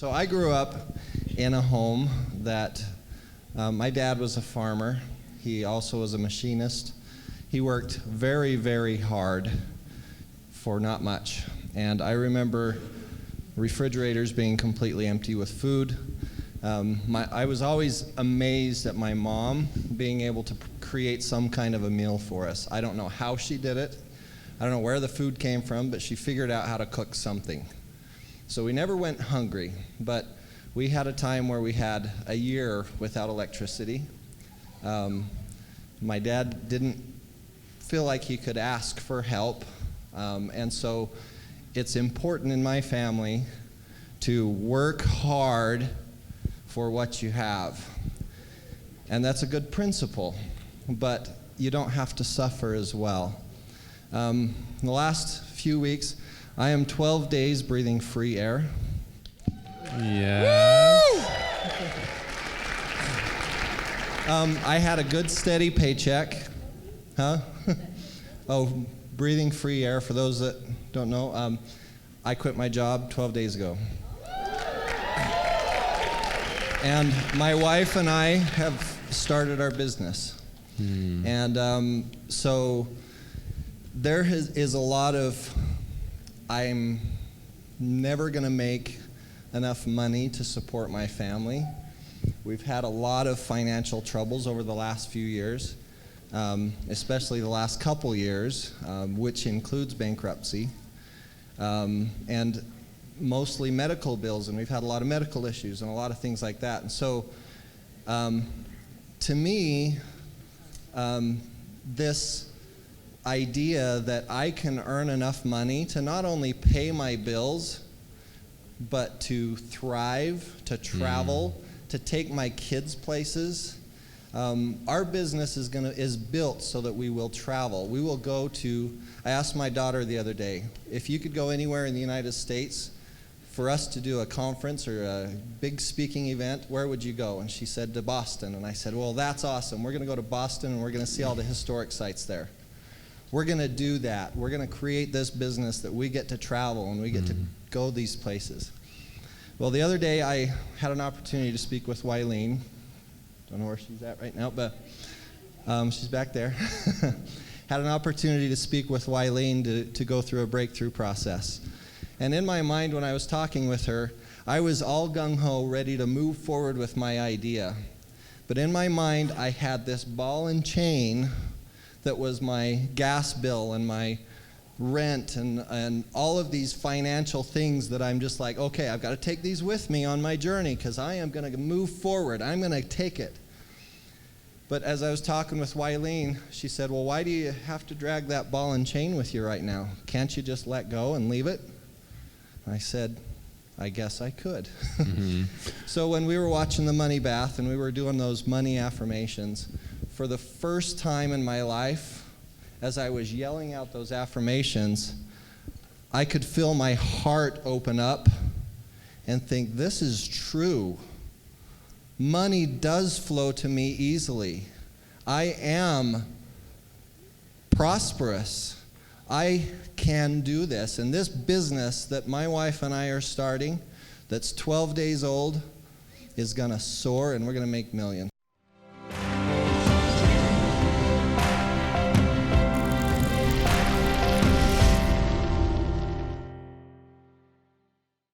So I grew up in a home that my dad was a farmer. He also was a machinist. He worked very, very hard for not much. And I remember refrigerators being completely empty with food. I was always amazed at my mom being able to create some kind of a meal for us. I don't know how she did it. I don't know where the food came from, but she figured out how to cook something. So we never went hungry, but we had a time where we had a year without electricity. My dad didn't feel like he could ask for help, and so it's important in my family to work hard for what you have. And that's a good principle, but you don't have to suffer as well. In the last few weeks, I am 12 days breathing free air. Yes. I had a good steady paycheck. Huh? Oh, breathing free air, for those that don't know, I quit my job 12 days ago. And my wife and I have started our business. And so there is a lot of, I'm never going to make enough money to support my family. We've had a lot of financial troubles over the last few years, especially the last couple years, which includes bankruptcy, and mostly medical bills, and we've had a lot of medical issues and a lot of things like that. And so, to me, this idea that I can earn enough money to not only pay my bills, but to thrive, to travel, to take my kids places. Our business is built so that we will travel. We will go to, I asked my daughter the other day, if you could go anywhere in the United States for us to do a conference or a big speaking event, where would you go? And she said to Boston. And I said, well, that's awesome. We're going to go to Boston and we're going to see all the historic sites there. We're going to do that. We're going to create this business that we get to travel and we get to go these places. Well, the other day I had an opportunity to speak with Wileen. Don't know where she's at right now, but she's back there. Had an opportunity to speak with Wileen to go through a breakthrough process. And in my mind, when I was talking with her, I was all gung-ho, ready to move forward with my idea. But in my mind, I had this ball and chain that was my gas bill and my rent and all of these financial things that I'm just like, okay, I've got to take these with me on my journey because I am going to move forward. I'm going to take it. But as I was talking with Wileen, she said, well, why do you have to drag that ball and chain with you right now? Can't you just let go and leave it? I said, I guess I could. So when we were watching the Money Bath and we were doing those money affirmations, for the first time in my life, as I was yelling out those affirmations, I could feel my heart open up and think, this is true. Money does flow to me easily. I am prosperous. I can do this. And this business that my wife and I are starting, that's 12 days old, is going to soar and we're going to make millions.